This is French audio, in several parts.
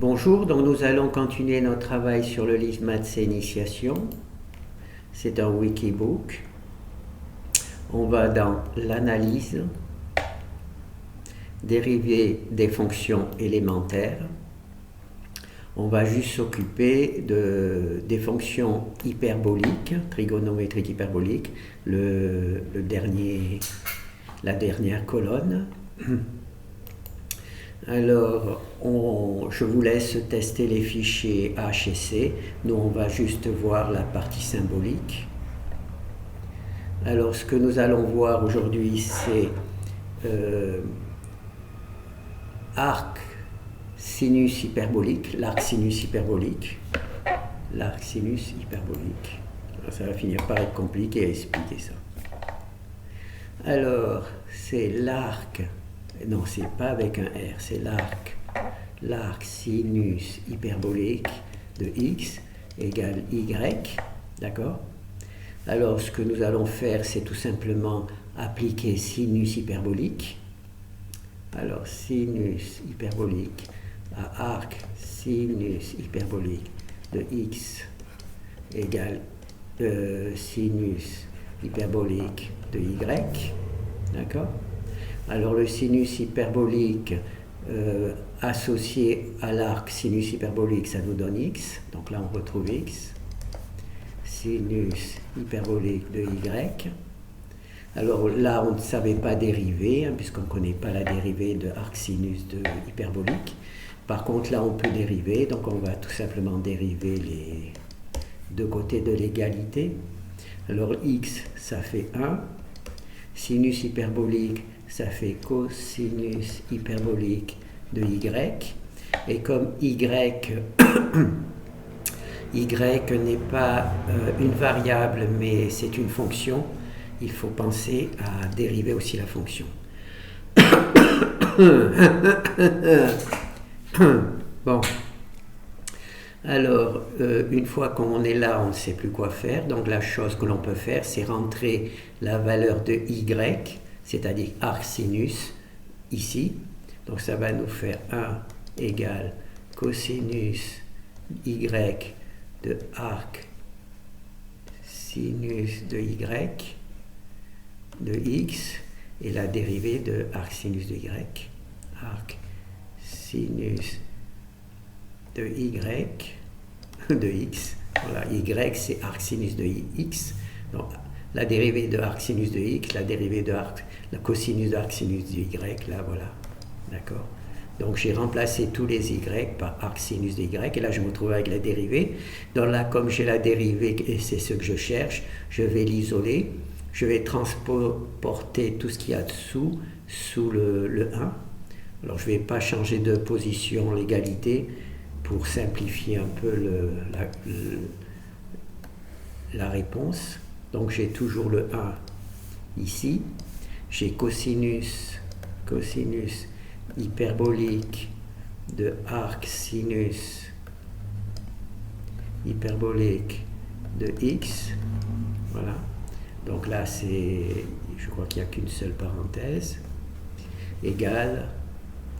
Bonjour, donc nous allons continuer notre travail sur le livre Maths et Initiation. C'est un wikibook. On va dans l'analyse, dérivée des fonctions élémentaires. On va juste s'occuper des fonctions hyperboliques, trigonométriques hyperboliques, la dernière colonne. Alors, je vous laisse tester les fichiers H et C. Nous, on va juste voir la partie symbolique. Alors, ce que nous allons voir aujourd'hui, c'est arc sinus hyperbolique, l'arc sinus hyperbolique. L'arc sinus hyperbolique. Alors, ça va finir par être compliqué à expliquer ça. Alors, c'est l'arc. Non, c'est pas avec un R, c'est l'arc sinus hyperbolique de x égale y, d'accord? Alors, ce que nous allons faire, c'est tout simplement appliquer sinus hyperbolique. Alors, sinus hyperbolique à arc sinus hyperbolique de x égale sinus hyperbolique de y, d'accord? Alors le sinus hyperbolique associé à l'arc sinus hyperbolique, ça nous donne x. Donc là, on retrouve x. Sinus hyperbolique de y. Alors là, on ne savait pas dériver, puisqu'on ne connaît pas la dérivée de arc sinus de hyperbolique. Par contre, là, on peut dériver. Donc on va tout simplement dériver les deux côtés de l'égalité. Alors x, ça fait 1. Sinus hyperbolique, ça fait cosinus hyperbolique de y. Et comme y n'est pas une variable, mais c'est une fonction, il faut penser à dériver aussi la fonction. Bon. Alors, une fois qu'on est là, on ne sait plus quoi faire. Donc la chose que l'on peut faire, c'est rentrer la valeur de y, c'est-à-dire arc sinus, ici. Donc ça va nous faire 1 égale cosinus y de arc sinus de y de x, et la dérivée de arc sinus de y, arc sinus de y de x. Voilà, y c'est arc sinus de x. Donc la dérivée de arc sinus de x, la dérivée de la cosinus de arc sinus de y, là voilà. D'accord? Donc j'ai remplacé tous les y par arc sinus de y, et là je me retrouve avec la dérivée. Donc là, comme j'ai la dérivée, et c'est ce que je cherche, je vais l'isoler. Je vais transporter tout ce qu'il y a dessous sous le 1. Alors je ne vais pas changer de position l'égalité pour simplifier un peu la réponse. Donc j'ai toujours le 1 ici. J'ai cosinus hyperbolique de arc sinus hyperbolique de x. Voilà. Donc là, je crois qu'il n'y a qu'une seule parenthèse. Égale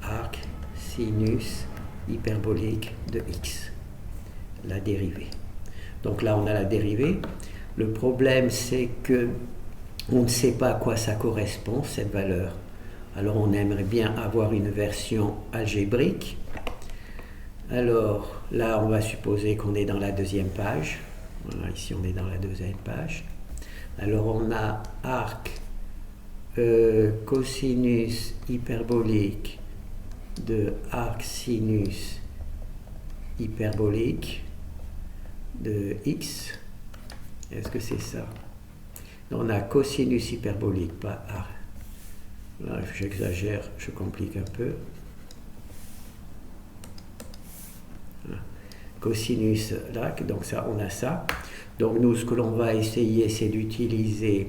arc sinus hyperbolique de x. La dérivée. Donc là, on a la dérivée. Le problème, c'est que on ne sait pas à quoi ça correspond, cette valeur. Alors, on aimerait bien avoir une version algébrique. Alors, là, on va supposer qu'on est dans la deuxième page. Voilà, ici, on est dans la deuxième page. Alors, on a arc cosinus hyperbolique de arc sinus hyperbolique de x. Est-ce que c'est ça? On a cosinus hyperbolique, pas arc. Là, j'exagère, je complique un peu. Cosinus, là, donc ça, on a ça. Donc nous, ce que l'on va essayer, c'est d'utiliser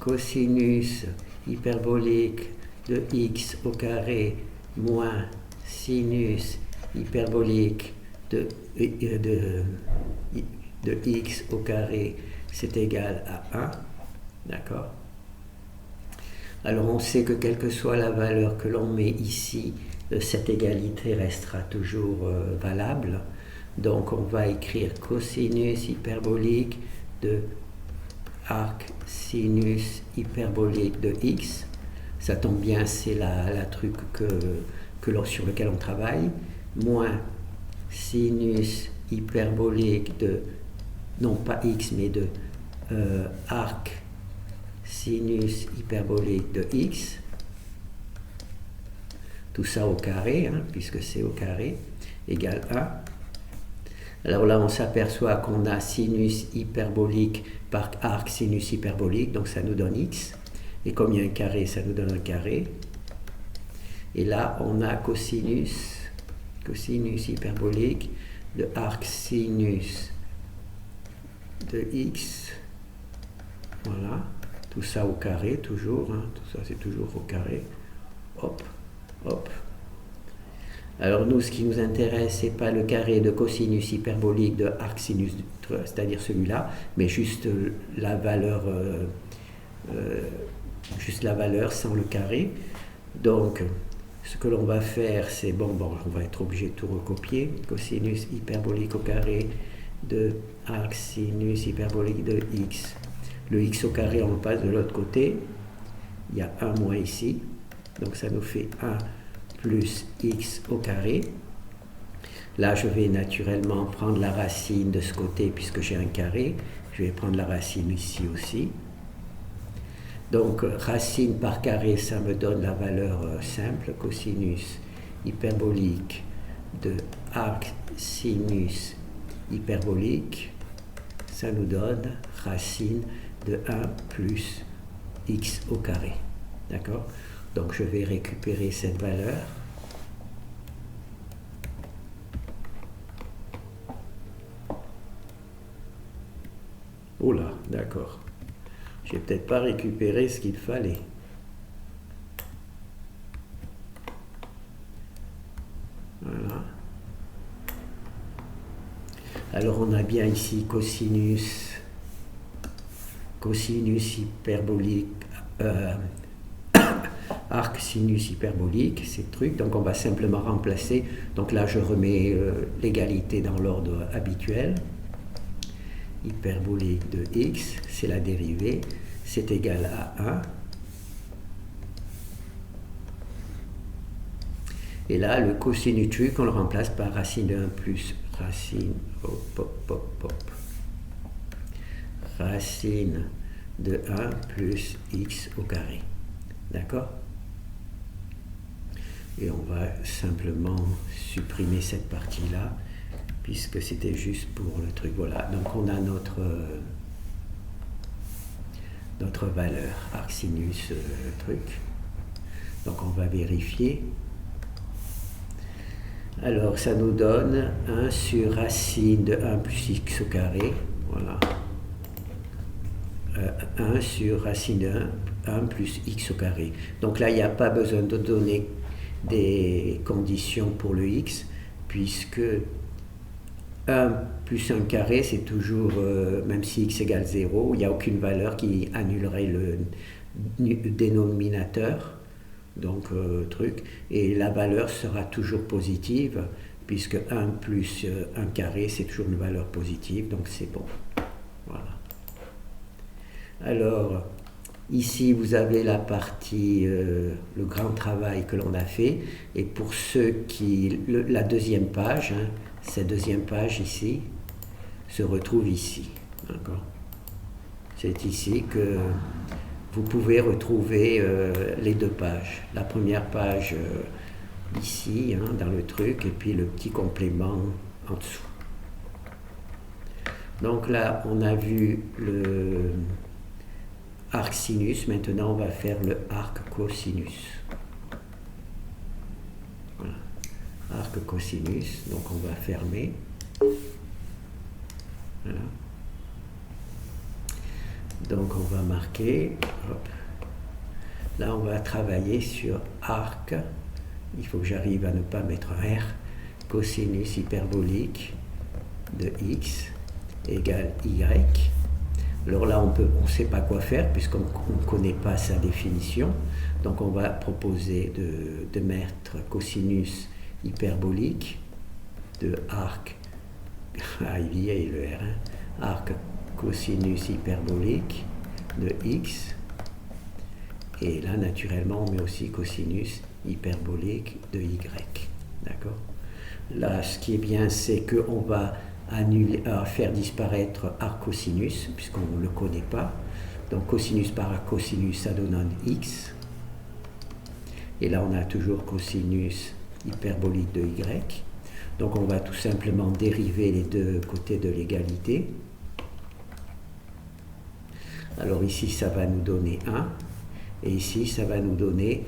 cosinus hyperbolique de x au carré moins sinus hyperbolique de x au carré, c'est égal à 1. D'accord? Alors on sait que quelle que soit la valeur que l'on met ici, cette égalité restera toujours valable. Donc on va écrire cosinus hyperbolique de arc sinus hyperbolique de x. Ça tombe bien, c'est la truc sur lequel on travaille. Moins sinus hyperbolique de, non pas x, mais de arc sinus hyperbolique de x. Tout ça au carré, hein, puisque c'est au carré, égale 1. Alors là, on s'aperçoit qu'on a sinus hyperbolique par arc sinus hyperbolique, donc ça nous donne x. Et comme il y a un carré, ça nous donne un carré. Et là, on a cosinus hyperbolique de arc sinus de x. Voilà, tout ça au carré, toujours, hein, tout ça c'est toujours au carré. Hop, hop. Alors nous, ce qui nous intéresse, c'est pas le carré de cosinus hyperbolique de arc sinus, c'est-à-dire celui-là, mais juste la valeur sans le carré. Donc, ce que l'on va faire, c'est, bon, on va être obligé de tout recopier. Cosinus hyperbolique au carré de arc sinus hyperbolique de x. Le x au carré, on le passe de l'autre côté. Il y a 1 moins ici. Donc ça nous fait 1 plus x au carré. Là, je vais naturellement prendre la racine de ce côté puisque j'ai un carré. Je vais prendre la racine ici aussi. Donc, racine par carré, ça me donne la valeur simple, cosinus hyperbolique de arc sinus hyperbolique. Ça nous donne racine de 1 plus x au carré. D'accord ? Donc, je vais récupérer cette valeur. Oh là, d'accord. J'ai peut-être pas récupéré ce qu'il fallait. Voilà. Alors on a bien ici cosinus hyperbolique, arc sinus hyperbolique, ces trucs. Donc on va simplement remplacer. Donc là je remets l'égalité dans l'ordre habituel. Hyperbolique de x, c'est la dérivée, c'est égal à 1. Et là, le cosinus truc, on le remplace par racine de 1 plus racine, racine de 1 plus x au carré. D'accord ? Et on va simplement supprimer cette partie-là, puisque c'était juste pour le truc. Voilà, donc on a notre valeur, arc sinus truc. Donc on va vérifier. Alors ça nous donne 1 sur racine de 1 plus x au carré. Voilà. 1 sur racine de 1 plus x au carré. Donc là, il n'y a pas besoin de donner des conditions pour le x, puisque 1 plus 1 carré, c'est toujours, même si x égale 0, il n'y a aucune valeur qui annulerait le dénominateur, donc truc, et la valeur sera toujours positive, puisque 1 plus 1 carré, c'est toujours une valeur positive, donc c'est bon. Voilà. Alors, ici, vous avez la partie, le grand travail que l'on a fait, et pour ceux qui, la deuxième page, hein, cette deuxième page ici se retrouve ici. D'accord ? C'est ici que vous pouvez retrouver les deux pages. La première page ici, hein, dans le truc, et puis le petit complément en dessous. Donc là, on a vu le arc sinus. Maintenant, on va faire le arc cosinus. Voilà. Arc cosinus, donc on va fermer. Voilà. Donc on va marquer, hop. Là on va travailler sur arc, il faut que j'arrive à ne pas mettre un R, cosinus hyperbolique de x égale y. Alors là on ne sait pas quoi faire puisqu'on ne connaît pas sa définition, Donc on va proposer de mettre cosinus hyperbolique de arc, il y a le R1, arc cosinus hyperbolique de x, et là naturellement on met aussi cosinus hyperbolique de y. D'accord? Là ce qui est bien c'est qu'on va faire disparaître arc cosinus puisqu'on ne le connaît pas. Donc cosinus par arc cosinus ça donne un x. Et là on a toujours cosinus hyperbolique de y. Donc on va tout simplement dériver les deux côtés de l'égalité. Alors ici ça va nous donner 1 et ici ça va nous donner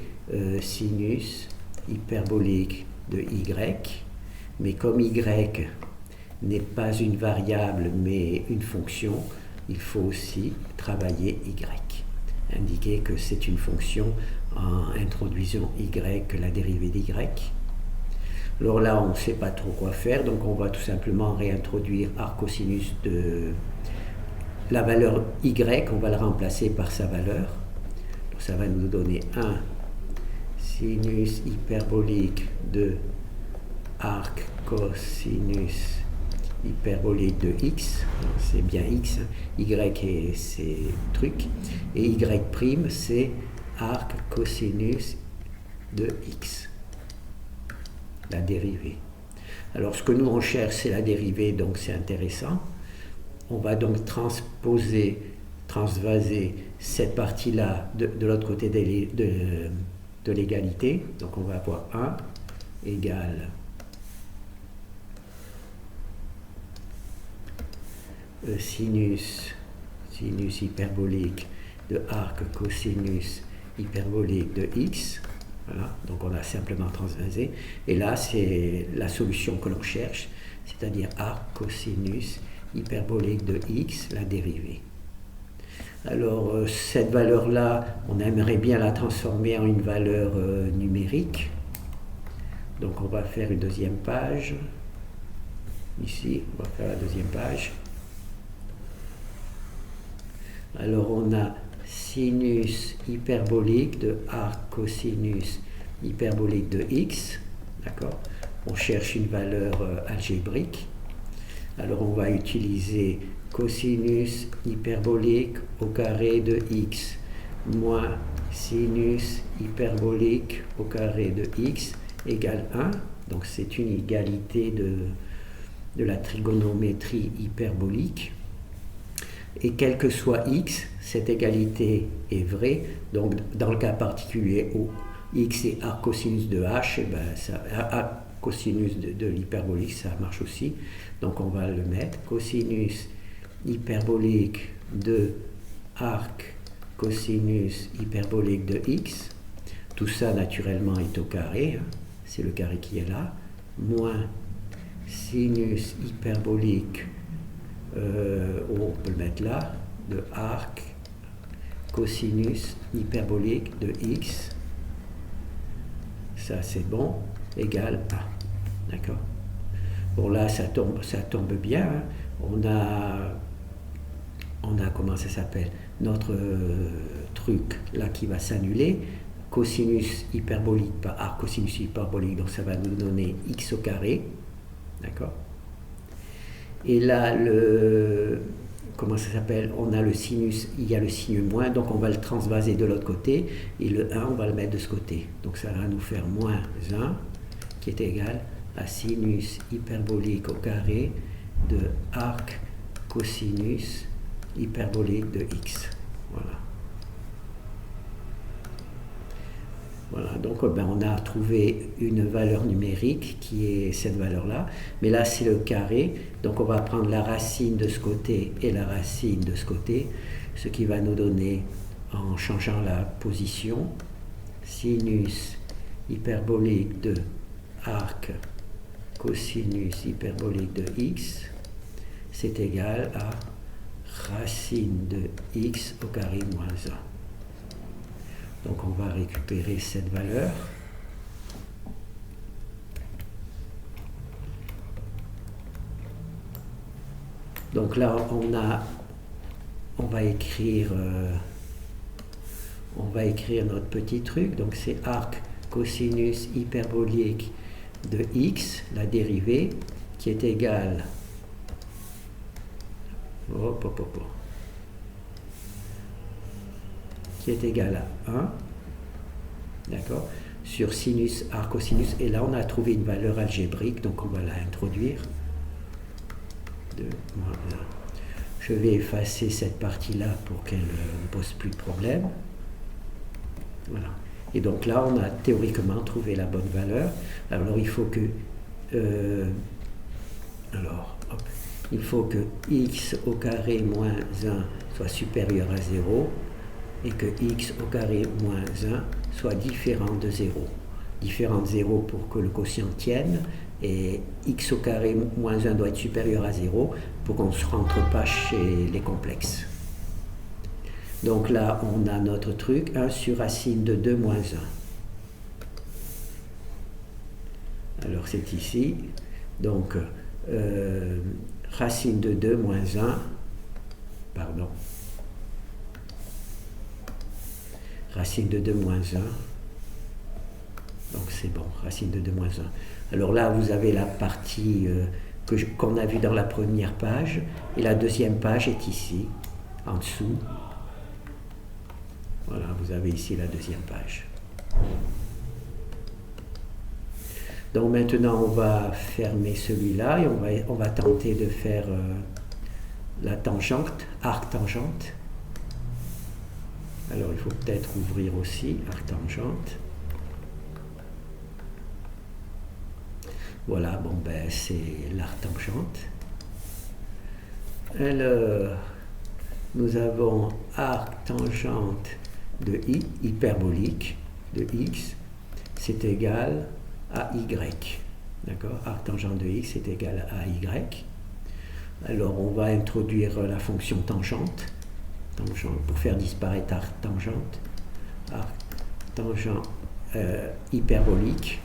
sinus hyperbolique de y, mais comme y n'est pas une variable mais une fonction, il faut aussi travailler y, indiquer que c'est une fonction en introduisant y, la dérivée d'y. Alors là on ne sait pas trop quoi faire, donc on va tout simplement réintroduire arc cosinus de la valeur y, on va la remplacer par sa valeur. Donc ça va nous donner 1 sinus hyperbolique de arc cosinus hyperbolique de x, c'est bien x, hein. Y et ces trucs, et y' c'est arc cosinus de x, la dérivée. Alors ce que nous on cherche c'est la dérivée, donc c'est intéressant. On va donc transvaser cette partie-là de l'autre côté de l'égalité. Donc on va avoir 1 égale sinus hyperbolique de arc cosinus hyperbolique de x. Voilà, donc on a simplement transvasé. Et là c'est la solution que l'on cherche, c'est-à-dire arc cosinus hyperbolique de x, la dérivée. Alors cette valeur-là, on aimerait bien la transformer en une valeur numérique. Donc on va faire une deuxième page. Ici, on va faire la deuxième page. Alors on a sinus hyperbolique de arc cosinus hyperbolique de x. D'accord? On cherche une valeur algébrique. Alors on va utiliser cosinus hyperbolique au carré de x moins sinus hyperbolique au carré de x égale 1. Donc c'est une égalité de la trigonométrie hyperbolique. Et quel que soit x, cette égalité est vraie. Donc dans le cas particulier où x est arc cosinus de h, et ben arc cosinus de l'hyperbolique, ça marche aussi. Donc on va le mettre cosinus hyperbolique de arc cosinus hyperbolique de x. Tout ça naturellement est au carré, hein. C'est le carré qui est là, moins sinus hyperbolique, on peut le mettre là, de arc cosinus hyperbolique de x. Ça c'est bon, égale 1. D'accord? Bon là ça tombe bien, hein. On a comment ça s'appelle, notre truc là qui va s'annuler, cosinus hyperbolique par arc cosinus hyperbolique, donc ça va nous donner x au carré. D'accord? Et là comment ça s'appelle, on a le sinus, il y a le signe moins, donc on va le transvaser de l'autre côté, et le 1 on va le mettre de ce côté. Donc ça va nous faire moins 1 qui est égal à sinus hyperbolique au carré de arc cosinus hyperbolique de x. Voilà. Voilà, donc on a trouvé une valeur numérique qui est cette valeur-là, mais là c'est le carré, donc on va prendre la racine de ce côté et la racine de ce côté, ce qui va nous donner, en changeant la position, sinus hyperbolique de arc cosinus hyperbolique de x, c'est égal à racine de x au carré moins 1. Donc on va récupérer cette valeur. Donc là on va écrire on va écrire notre petit truc. Donc c'est arc cosinus hyperbolique de x, la dérivée, qui est égale qui est égal à 1, d'accord, sur sinus, arc cosinus, et là on a trouvé une valeur algébrique, donc on va la introduire. Je vais effacer cette partie-là pour qu'elle ne pose plus de problème. Voilà. Et donc là, on a théoriquement trouvé la bonne valeur. Alors il faut que il faut que x au carré moins 1 soit supérieur à 0 et que x au carré moins 1 soit différent de 0. Différent de 0 pour que le quotient tienne, et x au carré moins 1 doit être supérieur à 0 pour qu'on ne se rentre pas chez les complexes. Donc là, on a notre truc, 1 sur racine de 2 moins 1. Alors c'est ici, donc racine de 2 moins 1, pardon, racine de 2 moins 1, donc c'est bon, racine de 2 moins 1. Alors là, vous avez la partie qu'on a vue dans la première page, et la deuxième page est ici, en dessous. Voilà, vous avez ici la deuxième page. Donc maintenant, on va fermer celui-là et on va tenter de faire la tangente, arc tangente. Alors il faut peut-être ouvrir aussi arc tangente. Voilà, bon ben c'est l'arc tangente. Alors, nous avons arc tangente de i, hyperbolique, de x, c'est égal à y. D'accord? Arc tangente de x est égal à y. Alors, on va introduire la fonction tangente pour faire disparaître arc tangente. Arc tangente hyperbolique.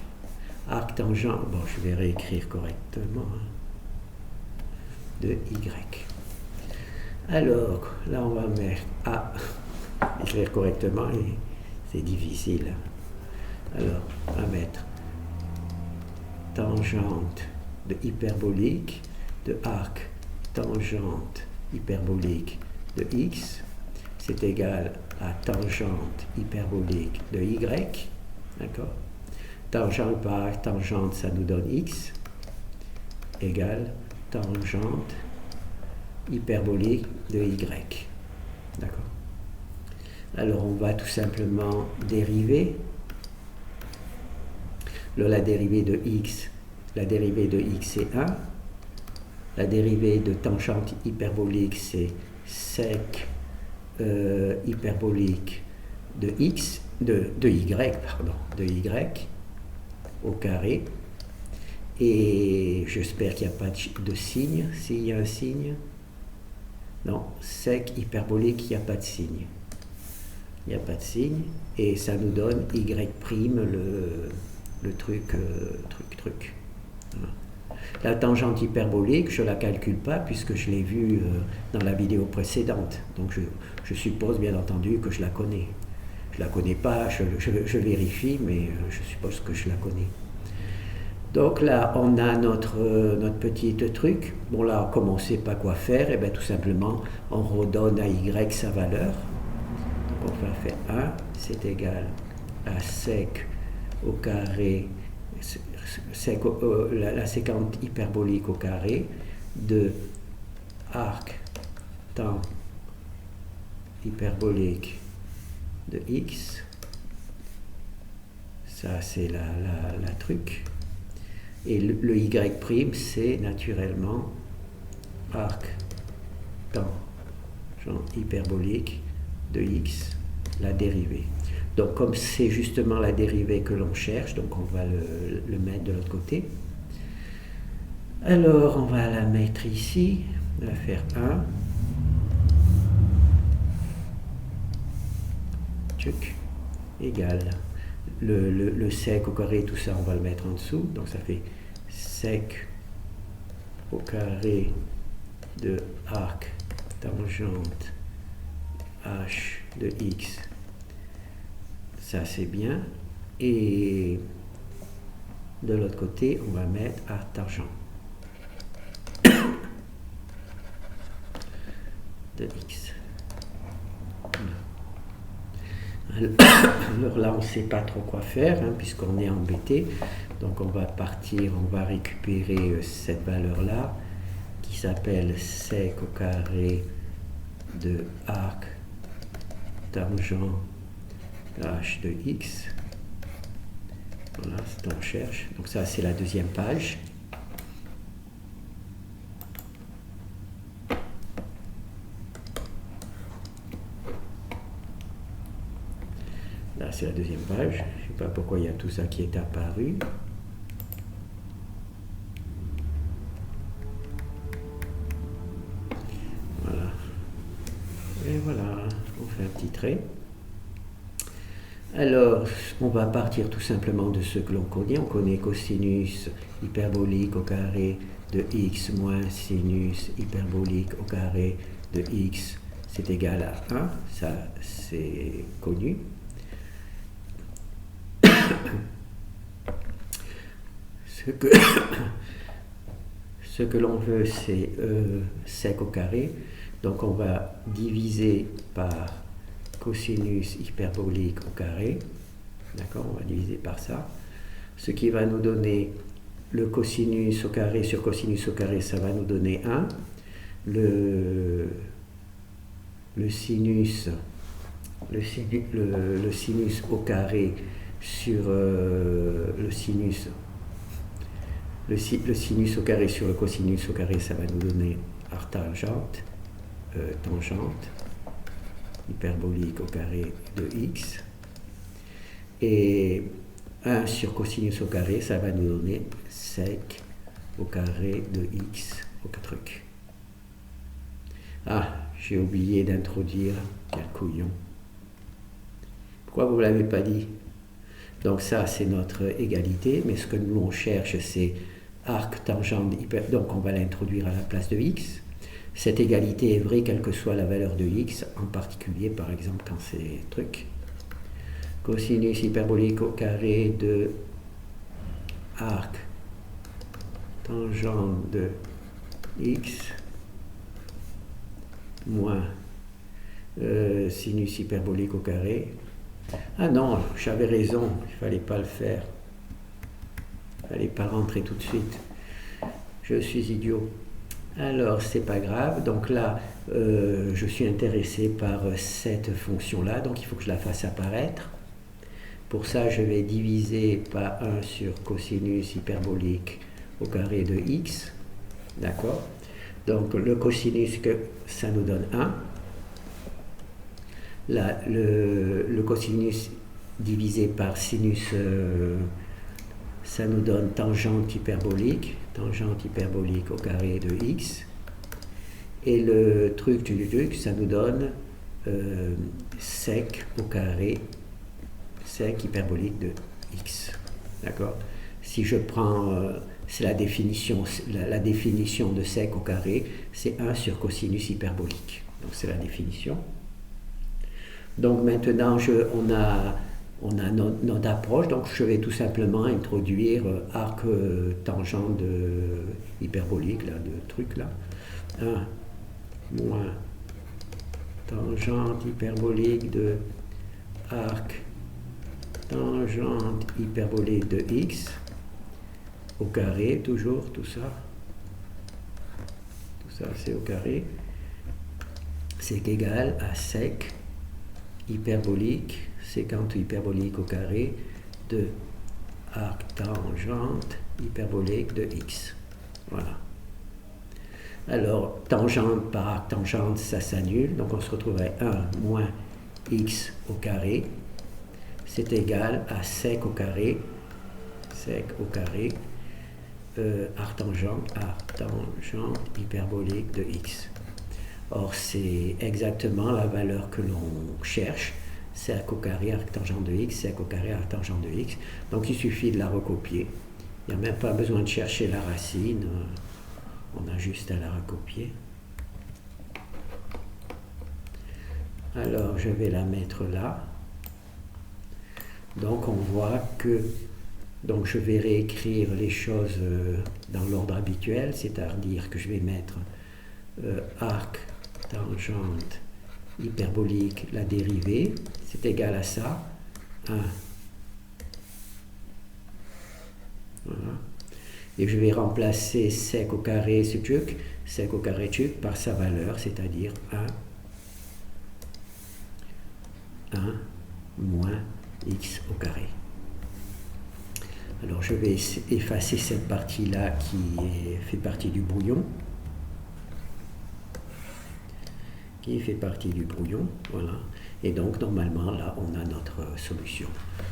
Arc tangent, bon, je vais réécrire correctement, de y. Alors, là, on va mettre A, écrire correctement, et c'est difficile. Alors, on va mettre tangente de hyperbolique de arc tangente hyperbolique de x, c'est égal à tangente hyperbolique de y, d'accord? Tangente par arc tangente, ça nous donne x, égale tangente hyperbolique de y. D'accord? Alors on va tout simplement dériver. La dérivée de x c'est 1. La dérivée de tangente hyperbolique c'est sec hyperbolique de x, de y au carré. Et j'espère qu'il n'y a pas de signe. S'il y a un signe, non, sec hyperbolique, il n'y a pas de signe. Il n'y a pas de signe. Et ça nous donne y', le truc. Voilà. La tangente hyperbolique, je ne la calcule pas puisque je l'ai vue dans la vidéo précédente. Donc je suppose bien entendu que je la connais. Je ne la connais pas, je vérifie, mais je suppose que je la connais. Donc là, on a notre petit truc. Bon là, comme on ne sait pas quoi faire, et bien tout simplement, on redonne à y sa valeur. Donc on va faire 1, c'est égal à sec au carré, la séquence hyperbolique au carré de arc tan hyperbolique de x. Ça, c'est la truc. Et le y', c'est naturellement arc tangent hyperbolique de x, la dérivée. Donc, comme c'est justement la dérivée que l'on cherche, donc on va le mettre de l'autre côté. Alors, on va la mettre ici. On va faire 1. Tchuc, égal. Le sec au carré, tout ça, on va le mettre en dessous. Donc, ça fait sec au carré de arc tangente h de x Ça c'est bien. Et de l'autre côté, on va mettre arc tangent de x. Alors là, on ne sait pas trop quoi faire, hein, puisqu'on est embêté. Donc on va partir, on va récupérer cette valeur-là, qui s'appelle sec au carré de arc tangent h de x. Voilà, c'est ce qu'on cherche. Donc ça, c'est la deuxième page. Là, c'est la deuxième page. Je ne sais pas pourquoi il y a tout ça qui est apparu. Voilà. Et voilà, on fait un petit trait. Alors, on va partir tout simplement de ce que l'on connaît. On connaît cosinus hyperbolique au carré de x moins sinus hyperbolique au carré de x, c'est égal à 1. Ça, c'est connu. Ce que l'on veut, c'est sec au carré. Donc, on va diviser par cosinus hyperbolique au carré, d'accord, on va diviser par ça, ce qui va nous donner le cosinus au carré sur cosinus au carré, ça va nous donner 1, le sinus au carré sur le sinus au carré sur le cosinus au carré, ça va nous donner arc tangente, tangente hyperbolique au carré de x, et 1 sur cosinus au carré, ça va nous donner sec au carré de x au truc. Ah, j'ai oublié d'introduire, quel couillon. Pourquoi vous ne l'avez pas dit? Donc ça, c'est notre égalité, mais ce que nous on cherche, c'est arc tangente hyper, donc on va l'introduire à la place de x. Cette égalité est vraie quelle que soit la valeur de x, en particulier par exemple quand c'est truc. Cosinus hyperbolique au carré de arc tangente de x moins sinus hyperbolique au carré. Ah non, j'avais raison, il ne fallait pas le faire. Il ne fallait pas rentrer tout de suite. Je suis idiot. Alors, c'est pas grave. Donc là, je suis intéressé par cette fonction-là. Donc, il faut que je la fasse apparaître. Pour ça, je vais diviser par 1 sur cosinus hyperbolique au carré de x. D'accord? Donc, le cosinus, ça nous donne 1. Là, le cosinus divisé par sinus, ça nous donne tangente hyperbolique au carré de x, et le truc du truc, ça nous donne sec au carré, sec hyperbolique de x, d'accord. Si je prends, c'est la définition de sec au carré, c'est 1 sur cosinus hyperbolique, donc c'est la définition. Donc maintenant, on a notre approche, donc je vais tout simplement introduire arc tangent de hyperbolique, là, de truc là. 1 moins tangente hyperbolique de arc tangente hyperbolique de x au carré, toujours, tout ça c'est au carré, c'est égal à sec hyperbolique, séquente hyperbolique au carré de arc tangente hyperbolique de x. Voilà. Alors, tangente par arc tangente, ça s'annule, donc on se retrouverait 1 moins x au carré, c'est égal à sec au carré, arc tangente hyperbolique de x. Or, c'est exactement la valeur que l'on cherche, sec au carré arc tangente de x, sec au carré arc tangente de x. Donc, il suffit de la recopier. Il n'y a même pas besoin de chercher la racine, on a juste à la recopier. Alors, je vais la mettre là. Donc on voit que donc je vais réécrire les choses dans l'ordre habituel, c'est-à-dire que je vais mettre arc, tangente, hyperbolique, la dérivée, c'est égal à ça, 1. Voilà. Et je vais remplacer sec au carré ce truc, sec au carré truc par sa valeur, c'est-à-dire 1 moins x au carré. Alors je vais effacer cette partie-là qui fait partie du brouillon. Voilà. Et donc normalement là on a notre solution.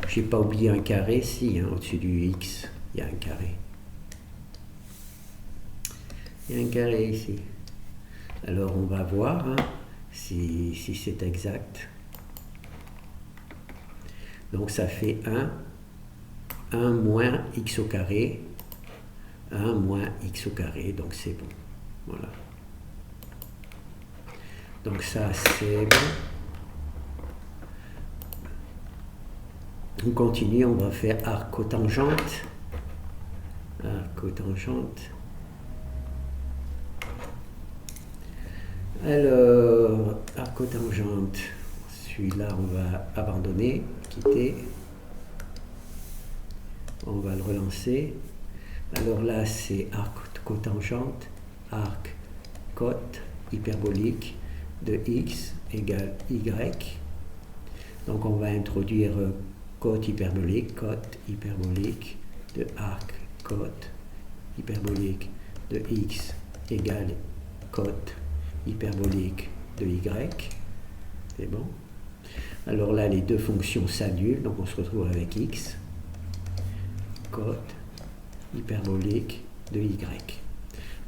J'ai pas oublié un carré, si, au-dessus du x, il y a un carré. Il y a un carré ici. Alors on va voir si c'est exact. Donc ça fait 1 moins x au carré, 1 moins x au carré, donc c'est bon. Voilà. Donc ça c'est bon. On continue, on va faire arc-cotangente. Arc-cotangente. Alors, arc-cotangente, celui-là on va abandonner, quitter. On va le relancer. Alors là c'est arc-cotangente, arc-cote hyperbolique de x égale y. Donc on va introduire cote hyperbolique de arc cote hyperbolique de x égale cote hyperbolique de y. C'est bon. Alors là les deux fonctions s'annulent, donc on se retrouve avec x cote hyperbolique de y.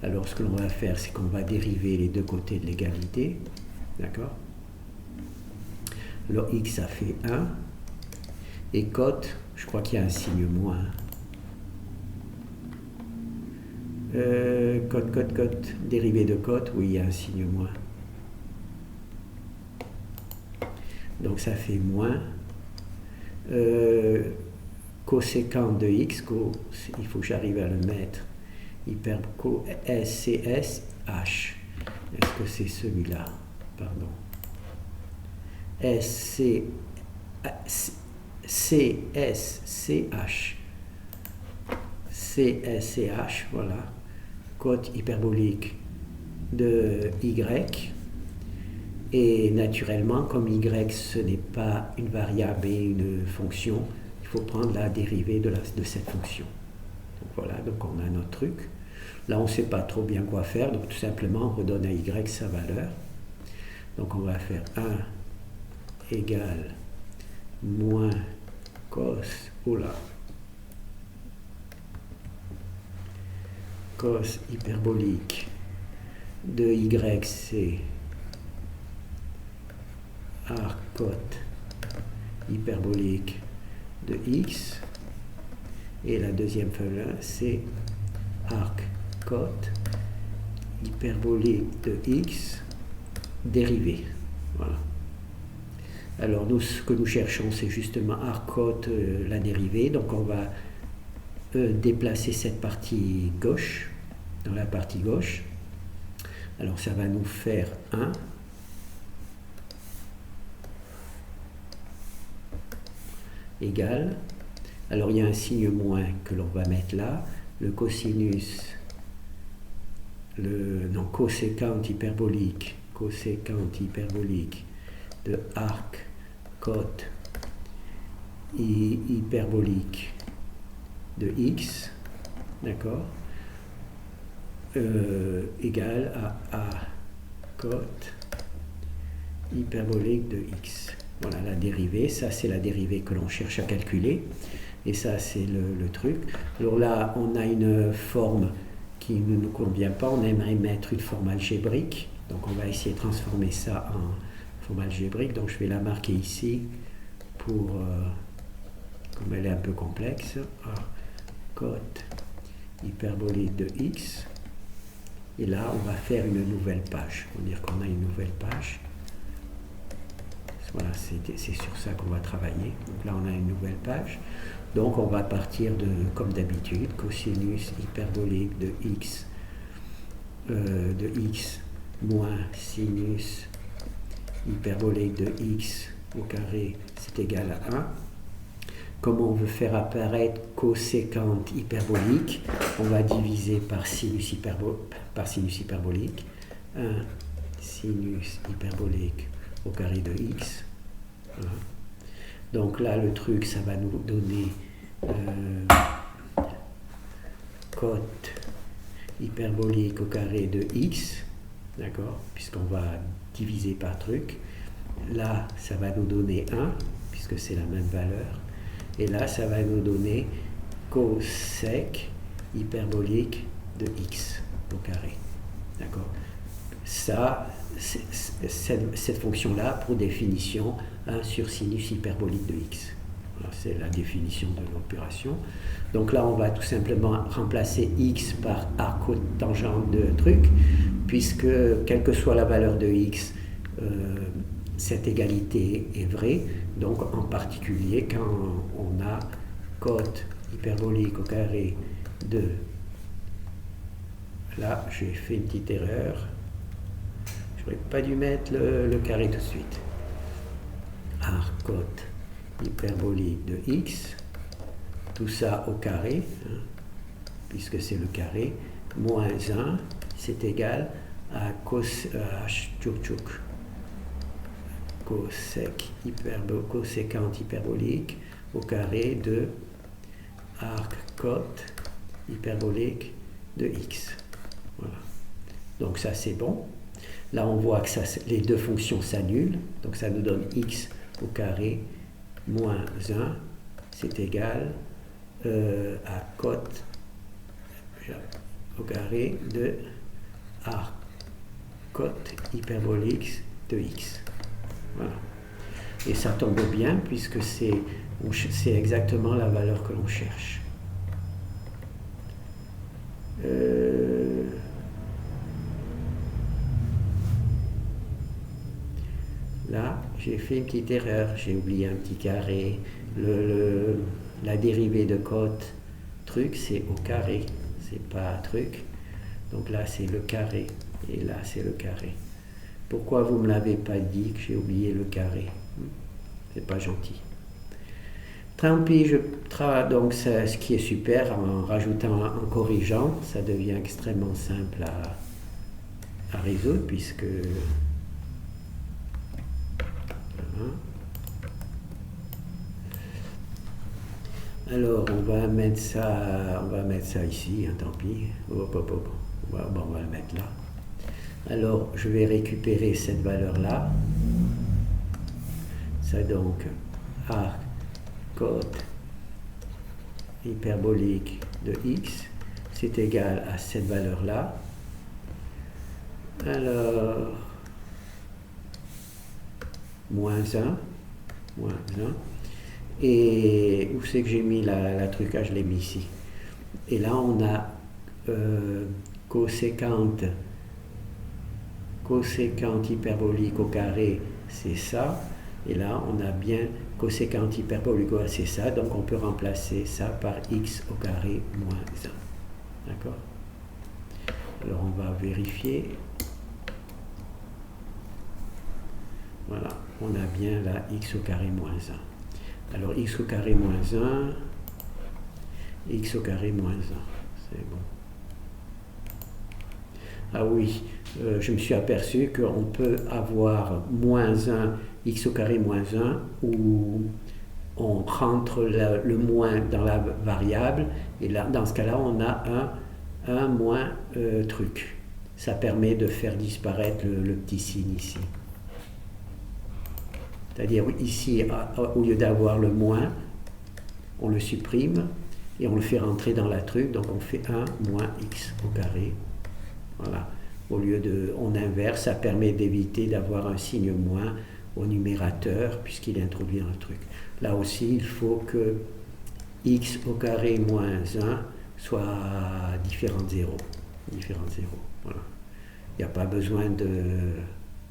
Alors ce que l'on va faire, c'est qu'on va dériver les deux côtés de l'égalité. D'accord? Alors x ça fait 1. Et cote, je crois qu'il y a un signe moins. Cote, dérivée de cote, oui, il y a un signe moins. Donc ça fait moins. Coséquent de x, il faut que j'arrive à le mettre. Hyperco SCS H. Est-ce que c'est celui-là? Pardon. CSCH. CSCH, voilà. Cote hyperbolique de y. Et naturellement, comme y ce n'est pas une variable et une fonction, il faut prendre la dérivée de cette fonction. Donc voilà, donc on a notre truc. Là, on ne sait pas trop bien quoi faire, donc tout simplement, on redonne à y sa valeur. Donc on va faire 1 égale moins cos, cos hyperbolique de y, c'est arc cote hyperbolique de x. Et la deuxième valeur, c'est arc cote hyperbolique de x dérivée. Voilà. Alors nous, ce que nous cherchons, c'est justement arc cote, la dérivée. Donc on va déplacer cette partie gauche, dans la partie gauche. Alors ça va nous faire 1. Égal. Alors il y a un signe moins que l'on va mettre là. Le cosinus, coséquent hyperbolique de arc cote hyperbolique de x, d'accord, égal à cote hyperbolique de x. Voilà la dérivée, ça c'est la dérivée que l'on cherche à calculer, et ça c'est le truc. Alors là on a une forme qui ne nous convient pas, on aimerait mettre une forme algébrique, donc on va essayer de transformer ça en forme algébrique, donc je vais la marquer ici pour, comme elle est un peu complexe, cote hyperbolique de x, et là on va faire une nouvelle page, on va dire qu'on a une nouvelle page. Voilà, c'est sur ça qu'on va travailler. Donc là, on a une nouvelle page. Donc on va partir de, comme d'habitude, cosinus hyperbolique de x moins sinus hyperbolique de x au carré, c'est égal à 1. Comme on veut faire apparaître coséquente hyperbolique, on va diviser par sinus hyperbolique. 1 sinus hyperbolique au carré de x. Voilà. Donc là, le truc, ça va nous donner cote hyperbolique au carré de x, d'accord, puisqu'on va diviser par truc. Là, ça va nous donner 1, puisque c'est la même valeur. Et là, ça va nous donner cosec hyperbolique de x au carré. D'accord. Ça, cette fonction-là, pour définition, 1 sur sinus hyperbolique de x. Voilà, c'est la définition de l'opération. Donc là, on va tout simplement remplacer x par arcotangente de truc, puisque, quelle que soit la valeur de x, cette égalité est vraie. Donc, en particulier, quand on a cote hyperbolique au carré de... Là, j'ai fait une petite erreur. Je n'aurais pas dû mettre le carré tout de suite. Cote hyperbolique de x, tout ça au carré, hein, puisque c'est le carré, moins 1, c'est égal à coséquente hyperbolique au carré de arc cote hyperbolique de x. Voilà. Donc ça c'est bon. Là on voit que ça, les deux fonctions s'annulent, donc ça nous donne x au carré moins 1, c'est égal à cote au carré de arc cote hyperbolique de x. Voilà. Et ça tombe bien puisque c'est exactement la valeur que l'on cherche. Là, j'ai fait une petite erreur, j'ai oublié un petit carré. La dérivée de cote truc, c'est au carré, c'est pas truc. Donc là, c'est le carré, et là, c'est le carré. Pourquoi vous ne me l'avez pas dit que j'ai oublié le carré? C'est pas gentil. Tant pis, donc ce qui est super, en rajoutant, en corrigeant, ça devient extrêmement simple à résoudre, puisque... Alors, on va mettre ça ici, hein, tant pis. On va le mettre là. Alors, je vais récupérer cette valeur-là. Ça donc, arc cote hyperbolique de x, c'est égal à cette valeur-là. Alors, moins 1. Et où c'est que j'ai mis la trucage? Je l'ai mis ici. Et là, on a coséquente hyperbolique au carré, c'est ça. Et là, on a bien coséquente hyperbolique, c'est ça. Donc, on peut remplacer ça par x au carré moins 1. D'accord? Alors, on va vérifier. Voilà, on a bien là x au carré moins 1. Alors, x au carré moins 1, x au carré moins 1, c'est bon. Ah oui, je me suis aperçu qu'on peut avoir moins 1, x au carré moins 1, où on rentre le moins dans la variable, et là, dans ce cas-là, on a un moins truc. Ça permet de faire disparaître le petit signe ici. C'est-à-dire ici, au lieu d'avoir le moins, on le supprime et on le fait rentrer dans la truc, donc on fait 1 moins x au carré. Voilà. Au lieu de, on inverse, ça permet d'éviter d'avoir un signe moins au numérateur puisqu'il est introduit dans le truc. Là aussi, il faut que x au carré moins 1 soit différent de 0. Voilà. Il n'y a pas besoin de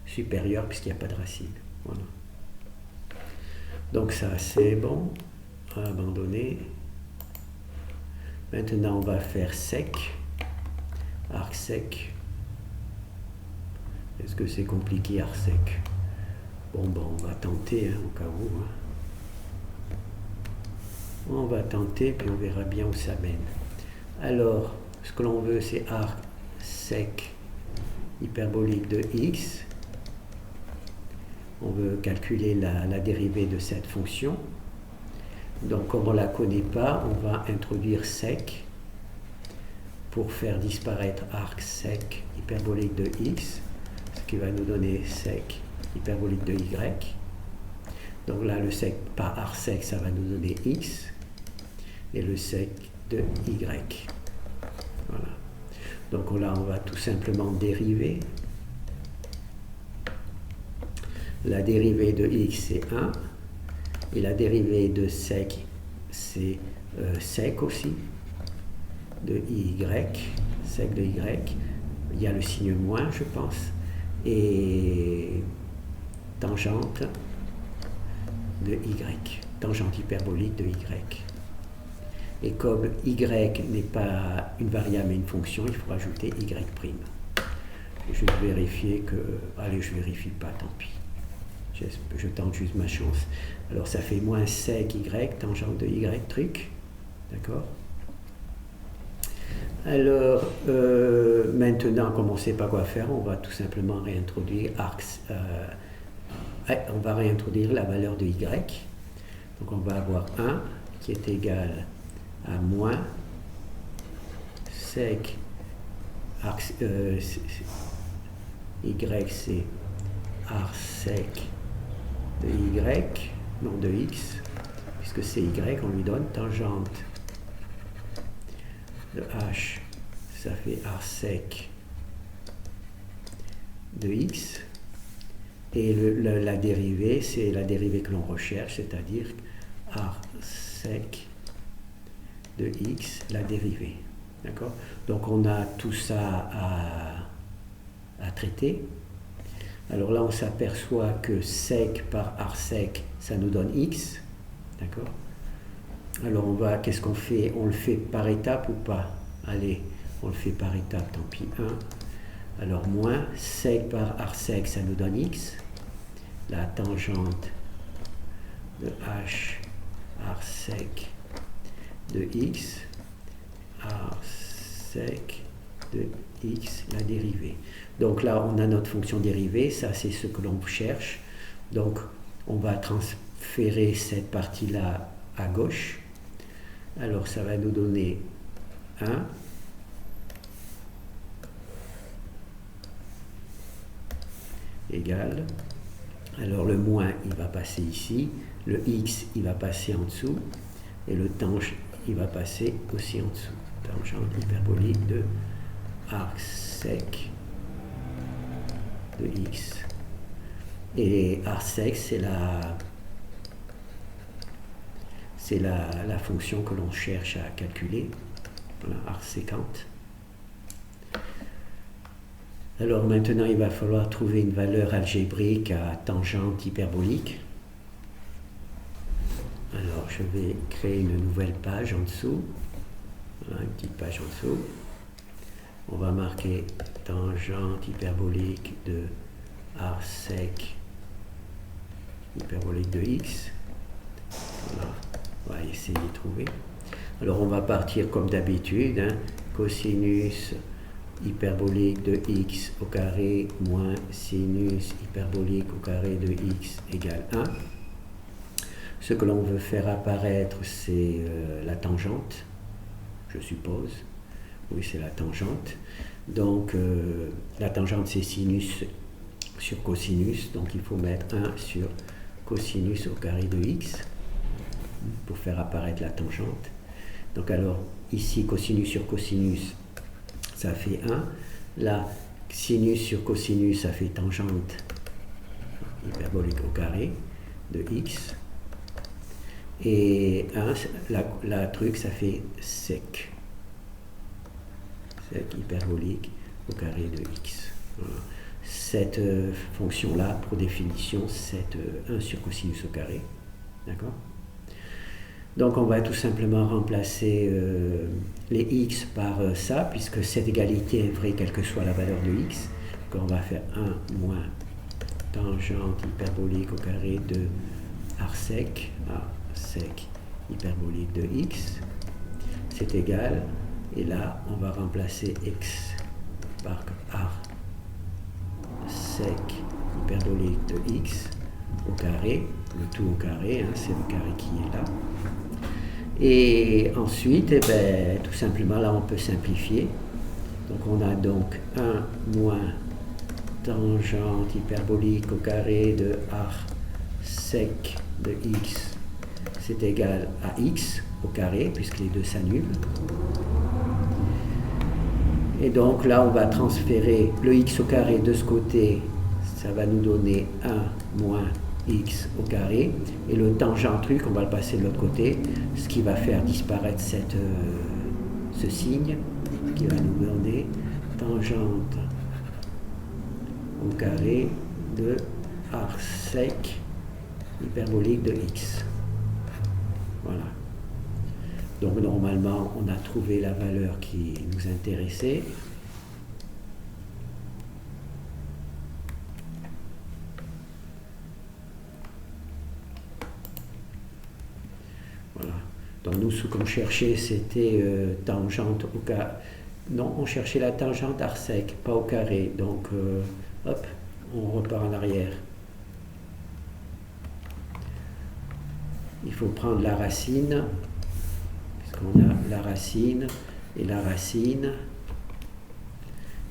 supérieur puisqu'il n'y a pas de racine. Voilà. Donc ça c'est bon, on va abandonner. Maintenant on va faire sec, arc sec. Est-ce que c'est compliqué, arc sec? Bon, on va tenter, hein, au cas où. Hein. On va tenter, puis on verra bien où ça mène. Alors, ce que l'on veut, c'est arc sec hyperbolique de x. On veut calculer la dérivée de cette fonction. Donc, comme on ne la connaît pas, on va introduire sec pour faire disparaître arc sec hyperbolique de x, ce qui va nous donner sec hyperbolique de y. Donc là, le sec par arc sec, ça va nous donner x, et le sec de y. Voilà. Donc là, on va tout simplement dériver. La dérivée de x, c'est 1, et la dérivée de sec, c'est sec aussi, de y, sec de y. Il y a le signe moins, je pense, et tangente de y, tangente hyperbolique de y. Et comme y n'est pas une variable mais une fonction, il faut rajouter y'. Je vais vérifier que... Allez, je ne vérifie pas, tant pis. Je tente juste ma chance. Alors ça fait moins sec y, tangente de y truc. D'accord? Alors, maintenant, comme on ne sait pas quoi faire, on va tout simplement réintroduire on va réintroduire la valeur de y. Donc on va avoir 1 qui est égal à moins sec y, c'est arc sec de y, non de x, puisque c'est y, on lui donne tangente de h, ça fait arc sec de x, et la dérivée, c'est la dérivée que l'on recherche, c'est-à-dire arc sec de x, la dérivée. D'accord? Donc on a tout ça à traiter. Alors là, on s'aperçoit que sec par arc sec, ça nous donne x. D'accord? Alors qu'est-ce qu'on fait? On le fait par étape ou pas? Allez, on le fait par étape, tant pis, 1. Alors moins, sec par arc sec, ça nous donne x. La tangente de h, arc sec de x, arc sec de x, la dérivée. Donc là, on a notre fonction dérivée, ça c'est ce que l'on cherche. Donc on va transférer cette partie-là à gauche. Alors ça va nous donner 1 égal. Alors le moins, il va passer ici, le x, il va passer en dessous, et le tangent, il va passer aussi en dessous. Tangente hyperbolique de arc sec de x. Et arc sec, c'est la fonction que l'on cherche à calculer, voilà, arc sécante. Alors maintenant, il va falloir trouver une valeur algébrique à tangente hyperbolique. Alors je vais créer une nouvelle page en dessous, voilà, une petite page en dessous. On va marquer tangente hyperbolique de arc sec hyperbolique de x. Voilà. On va essayer de trouver. Alors on va partir comme d'habitude, hein, cosinus hyperbolique de x au carré moins sinus hyperbolique au carré de x égale 1. Ce que l'on veut faire apparaître, c'est la tangente, je suppose. Oui, c'est la tangente. Donc la tangente, c'est sinus sur cosinus, donc il faut mettre 1 sur cosinus au carré de x pour faire apparaître la tangente. Donc alors, ici, cosinus sur cosinus, ça fait 1. Là, sinus sur cosinus, ça fait tangente hyperbolique au carré de x. Et 1, la truc, ça fait sec. Sec hyperbolique au carré de x. Voilà. Cette fonction-là, pour définition, c'est 1 sur cosinus au carré. D'accord? Donc on va tout simplement remplacer les x par ça, puisque cette égalité est vraie quelle que soit la valeur de x. Donc on va faire 1 moins tangente hyperbolique au carré de arc sec hyperbolique de x, c'est égal, et là on va remplacer x par arc sec hyperbolique de x au carré, le tout au carré, hein, c'est le carré qui est là. Et ensuite, eh ben, tout simplement, là on peut simplifier. Donc on a donc 1 moins tangente hyperbolique au carré de arc sec de x, c'est égal à x au carré, puisque les deux s'annulent. Et donc là, on va transférer le x au carré de ce côté, ça va nous donner 1 moins x au carré, et le tangent truc, on va le passer de l'autre côté, ce qui va faire disparaître ce signe, qui va nous donner tangente au carré de arc sec hyperbolique de x. Voilà. Donc normalement, on a trouvé la valeur qui nous intéressait. Voilà. Donc nous, ce qu'on cherchait, c'était tangente au carré. Non, on cherchait la tangente arc sec, pas au carré. Donc, hop, on repart en arrière. Il faut prendre la racine, puisqu'on a la racine et la racine.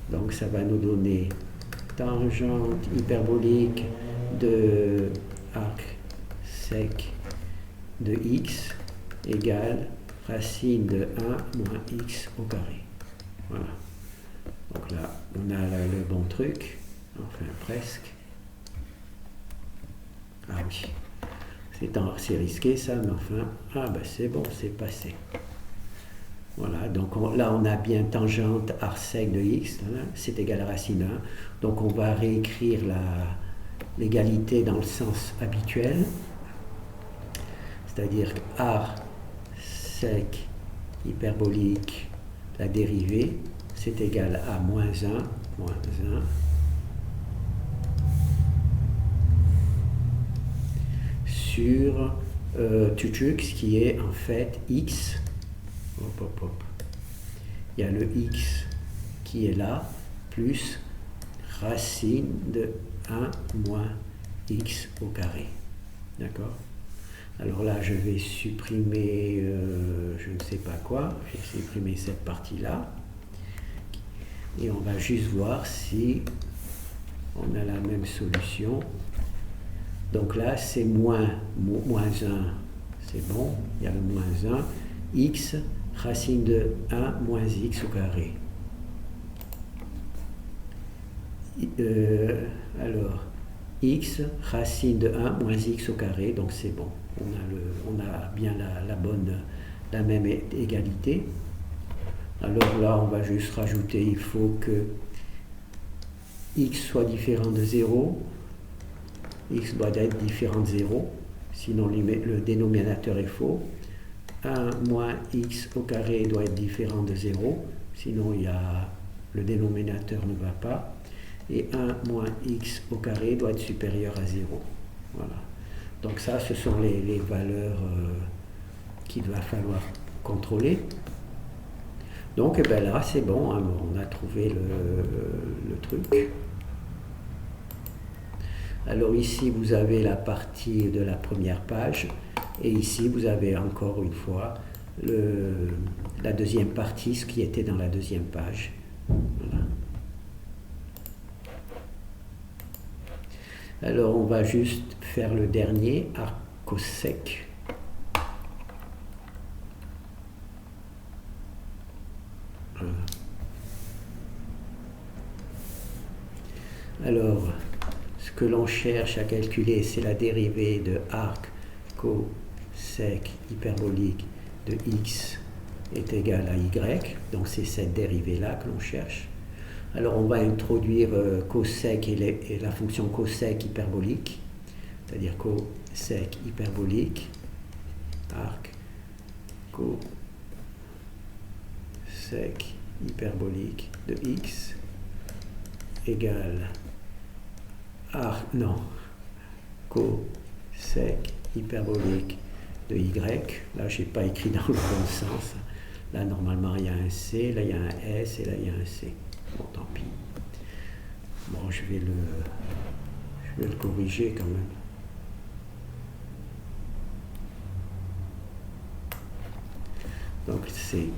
Donc ça va nous donner tangente hyperbolique de arc sec de x égale racine de 1 moins x au carré. Voilà. Donc là, on a le bon truc, enfin presque. Ah oui. C'est risqué ça, mais enfin, ah ben c'est bon, c'est passé. Voilà, donc là on a bien tangente arc sec de x, hein, c'est égal à racine 1. Donc on va réécrire l'égalité dans le sens habituel, c'est-à-dire arc sec hyperbolique, la dérivée, c'est égal à moins 1, sur Tuchux qui est en fait x. Il y a le x qui est là, plus racine de 1 moins x au carré. D'accord? Alors là, je vais supprimer, je ne sais pas quoi, je vais supprimer cette partie-là. Et on va juste voir si on a la même solution. Donc là, c'est moins 1, c'est bon, il y a le moins 1, x, racine de 1 moins x au carré. Alors, x, racine de 1 moins x au carré, donc c'est bon. On a bien la même égalité. Alors là, on va juste rajouter, il faut que x soit différent de 0, x doit être différent de 0, sinon le dénominateur est faux. 1 moins x au carré doit être différent de 0, sinon le dénominateur ne va pas. Et 1 moins x au carré doit être supérieur à 0. Voilà. Donc ça, ce sont les valeurs qu'il va falloir contrôler. Donc eh ben là, c'est bon, hein, on a trouvé le truc. Alors ici, vous avez la partie de la première page. Et ici, vous avez encore une fois la deuxième partie, ce qui était dans la deuxième page. Voilà. Alors, on va juste faire le dernier, arc sec. Voilà. Alors, ce que l'on cherche à calculer, c'est la dérivée de arc sec hyperbolique de x est égal à y, donc c'est cette dérivée-là que l'on cherche. Alors on va introduire cosec et la fonction cosec hyperbolique. c'est-à-dire cosec hyperbolique, arc cosec hyperbolique de x égale cosec hyperbolique de y. Là, je n'ai pas écrit dans le bon sens. Là, normalement, il y a un C, là, il y a un S, et là, il y a un C. Bon, tant pis. Bon, je vais le corriger quand même. Donc, c'est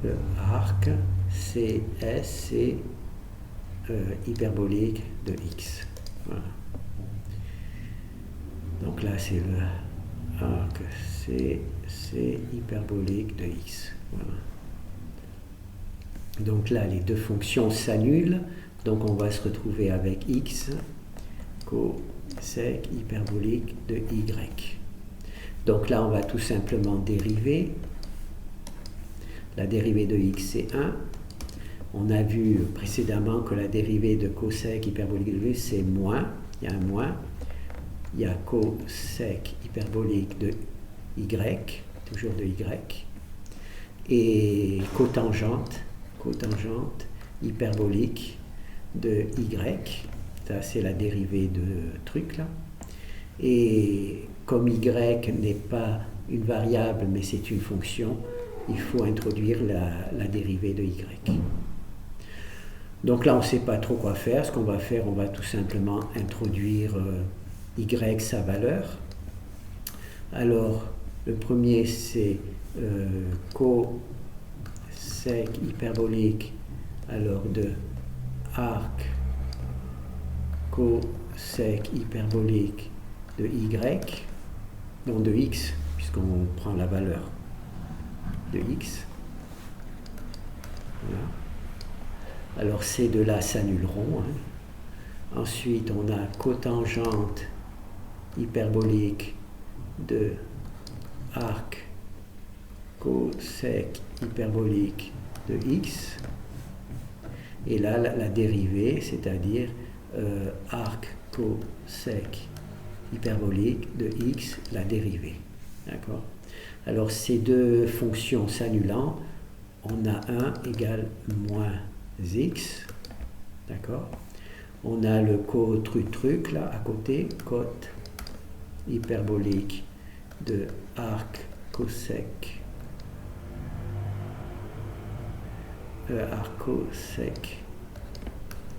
le arc CS, c'est hyperbolique de x. Voilà. Donc là, c'est le arc C hyperbolique de x. Voilà. Donc là, les deux fonctions s'annulent. Donc on va se retrouver avec x cosec hyperbolique de y. Donc là, on va tout simplement dériver. La dérivée de x, c'est 1. On a vu précédemment que la dérivée de cosec hyperbolique de y, c'est moins. Il y a un moins. Il y a cosec hyperbolique de y, toujours de y. Et cotangente hyperbolique de y. Ça, c'est la dérivée de truc là. Et comme y n'est pas une variable, mais c'est une fonction, il faut introduire la dérivée de y. Donc là, on ne sait pas trop quoi faire. Ce qu'on va faire, on va tout simplement introduire y, sa valeur. Alors, le premier, c'est cosec hyperbolique alors de arc cosec hyperbolique de y, non de x, puisqu'on prend la valeur de x. Voilà. Alors ces deux-là s'annuleront. Ensuite, on a cotangente hyperbolique de arc cosec hyperbolique de x. Et là, la dérivée, c'est-à-dire arc cosec hyperbolique de x, la dérivée. D'accord ? Alors, ces deux fonctions s'annulant, on a 1 égale moins x. D'accord ? On a le co-truc là à côté, cote hyperbolique de arc cosec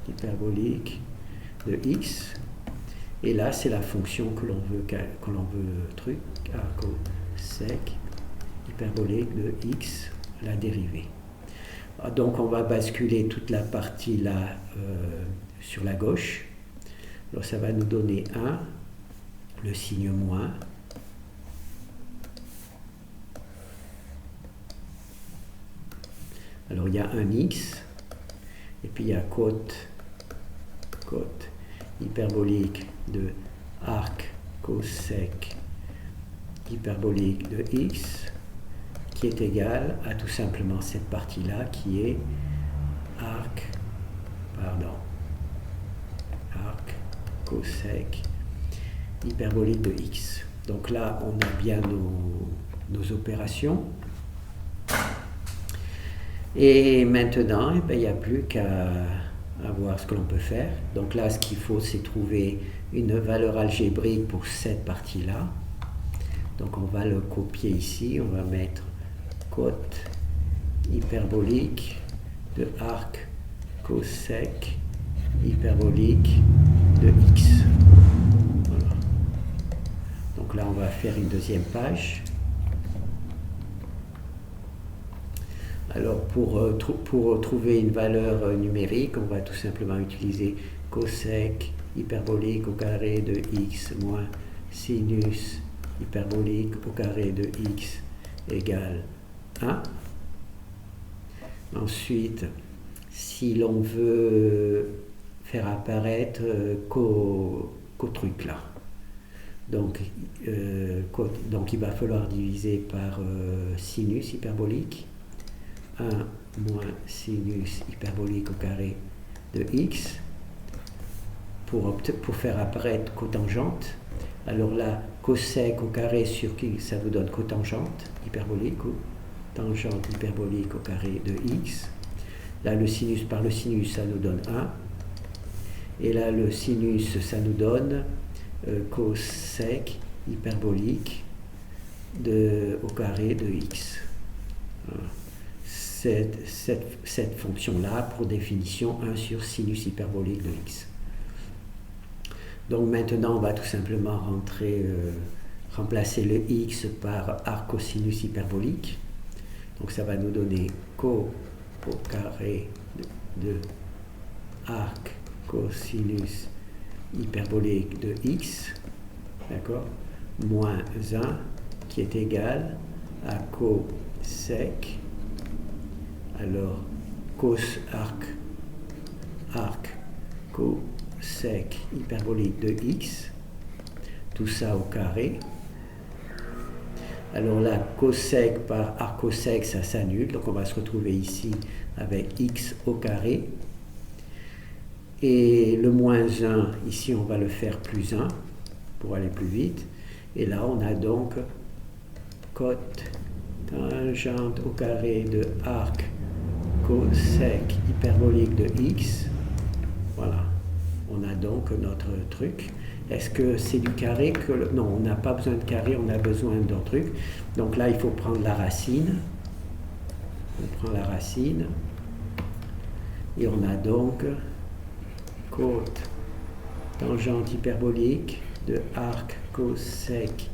hyperbolique de x. Et là, c'est la fonction que l'on veut truc, arc cosec hyperbolique de x, la dérivée. Donc on va basculer toute la partie là sur la gauche. Alors ça va nous donner 1, le signe moins. Alors il y a un x, et puis il y a cote hyperbolique de arc cosec hyperbolique de x, qui est égal à tout simplement cette partie-là qui est arc cosec hyperbolique de x. Donc là, on a bien nos opérations. Et maintenant, il n'y a plus qu'à voir ce que l'on peut faire. Donc là, ce qu'il faut, c'est trouver une valeur algébrique pour cette partie-là. Donc on va le copier ici, on va mettre cote hyperbolique de arc cosec hyperbolique de x. Voilà. Donc là, on va faire une deuxième page. Alors pour trouver une valeur numérique, on va tout simplement utiliser cosec hyperbolique au carré de x moins sinus hyperbolique au carré de x égale 1. Ensuite, si l'on veut faire apparaître co-truc là, donc il va falloir diviser par sinus hyperbolique. 1 moins sinus hyperbolique au carré de x pour faire apparaître cotangente. Alors là, cosec au carré sur qui ça vous donne cotangente hyperbolique ou tangente hyperbolique au carré de x. Là, le sinus par le sinus, ça nous donne 1. Et là, le sinus, ça nous donne cosec hyperbolique au carré de x. Voilà. Cette fonction-là, pour définition, 1 sur sinus hyperbolique de x. Donc maintenant, on va tout simplement remplacer le x par arc cosinus hyperbolique. Donc ça va nous donner co au carré de arc cosinus hyperbolique de x, d'accord, moins 1 qui est égal à cosec, alors cos arc cosec hyperbolique de x, tout ça au carré. Alors là, cosec par arc cosec, ça s'annule, donc on va se retrouver ici avec x au carré. Et le moins 1, ici on va le faire plus 1 pour aller plus vite. Et là on a donc cot tangente au carré de arc cosec hyperbolique de x. Voilà, on a donc notre truc. Est-ce que c'est du carré que... Non, on n'a pas besoin de carré, on a besoin d'un truc. Donc là, il faut prendre la racine. On prend la racine. Et on a donc côte tangente hyperbolique de arc cosec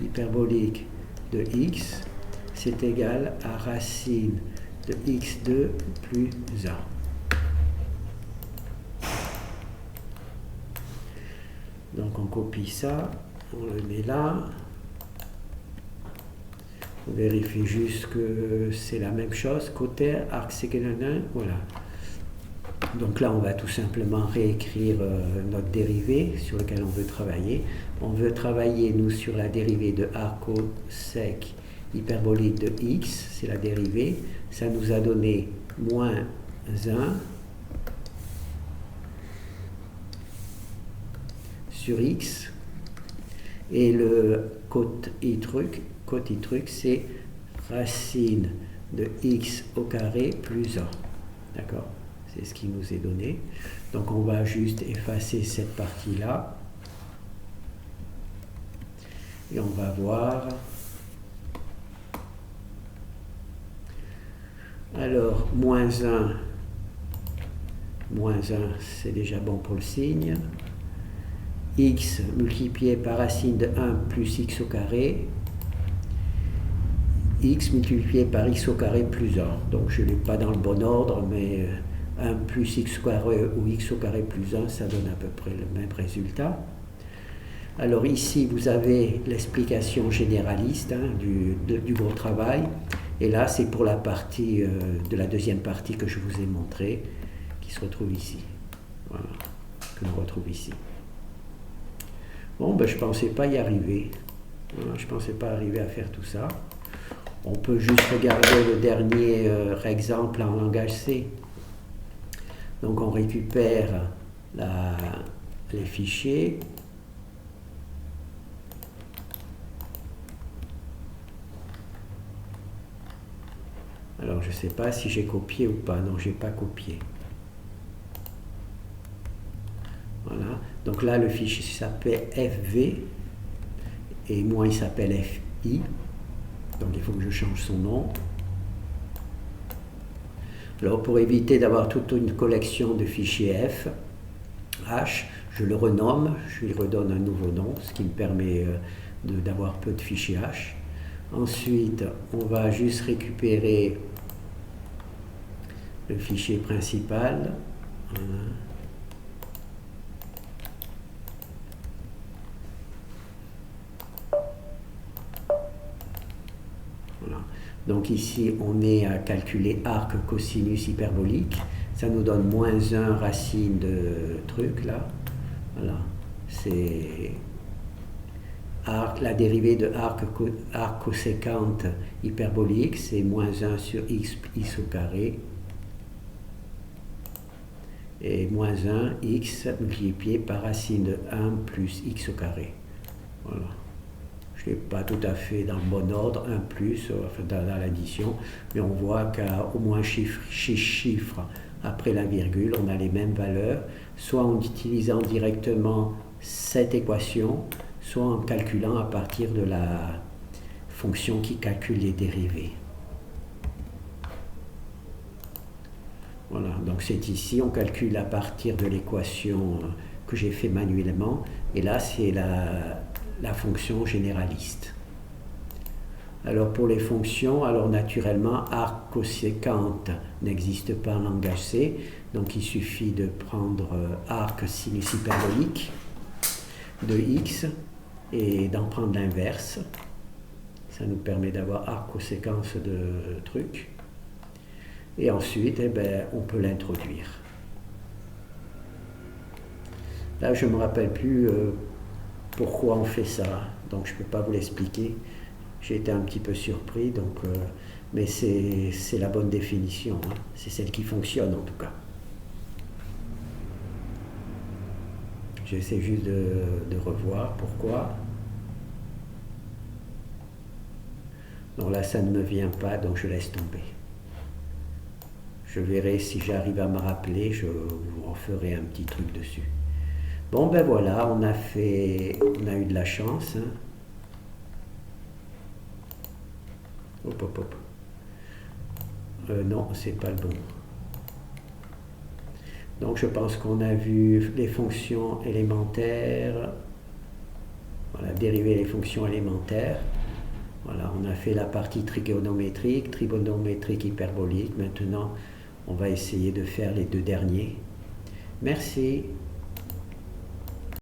hyperbolique de x. C'est égal à racine de x2 plus 1. Donc on copie ça, on le met là. On vérifie juste que c'est la même chose. Côté arc sécant 1, voilà. Donc là, on va tout simplement réécrire notre dérivée sur laquelle on veut travailler. On veut travailler, nous, sur la dérivée de arc cosec hyperbolique de x, c'est la dérivée. Ça nous a donné moins 1 sur x. Et le côte i truc, c'est racine de x au carré plus 1. D'accord? C'est ce qui nous est donné. Donc on va juste effacer cette partie-là. Et on va voir. Alors, moins 1, c'est déjà bon pour le signe. X multiplié par racine de 1 plus x au carré. X multiplié par x au carré plus 1. Donc je ne l'ai pas dans le bon ordre, mais 1 plus x au carré ou x au carré plus 1, ça donne à peu près le même résultat. Alors ici, vous avez l'explication généraliste du gros travail. Et là, c'est pour la partie de la deuxième partie que je vous ai montrée, qui se retrouve ici. Voilà, que l'on retrouve ici. Bon, ben, je ne pensais pas y arriver. Voilà, je ne pensais pas arriver à faire tout ça. On peut juste regarder le dernier exemple en langage C. Donc on récupère les fichiers. Alors je ne sais pas si j'ai copié ou pas. Non, je n'ai pas copié. Voilà. Donc là, le fichier s'appelle FV. Et moi, il s'appelle FI. Donc il faut que je change son nom. Alors pour éviter d'avoir toute une collection de fichiers H, je le renomme, je lui redonne un nouveau nom, ce qui me permet d'avoir peu de fichiers H. Ensuite, on va juste récupérer le fichier principal. Voilà. Donc ici, on est à calculer arc cosinus hyperbolique. Ça nous donne moins 1 racine de truc, là. Voilà. C'est la dérivée de arc coséquente hyperbolique, c'est moins 1 sur x au carré. et moins 1 x multiplié par racine de 1 plus x au carré. Voilà. Je n'ai pas tout à fait dans le bon ordre, 1 plus, enfin dans l'addition, mais on voit qu'à au moins 6 chiffres après la virgule, on a les mêmes valeurs, soit en utilisant directement cette équation, soit en calculant à partir de la fonction qui calcule les dérivés. Voilà, donc c'est ici, on calcule à partir de l'équation que j'ai fait manuellement, et là c'est la fonction généraliste. Alors pour les fonctions, alors naturellement, arc cosséquente n'existe pas en langage C, donc il suffit de prendre arc sinus hyperbolique de x et d'en prendre l'inverse. Ça nous permet d'avoir arc cosséquence de truc. Et ensuite, on peut l'introduire. Là, je ne me rappelle plus pourquoi on fait ça, donc je ne peux pas vous l'expliquer. J'ai été un petit peu surpris, donc, mais c'est la bonne définition, hein. C'est celle qui fonctionne en tout cas. J'essaie juste de revoir pourquoi. Donc là, ça ne me vient pas, donc je laisse tomber. Je verrai si j'arrive à me rappeler, je vous referai un petit truc dessus. Bon, ben voilà, on a eu de la chance, hein. Hop, hop, hop. Non, c'est pas le bon. Donc je pense qu'on a vu les fonctions élémentaires. Voilà, dériver les fonctions élémentaires. Voilà, on a fait la partie trigonométrique hyperbolique. Maintenant, on va essayer de faire les deux derniers. Merci.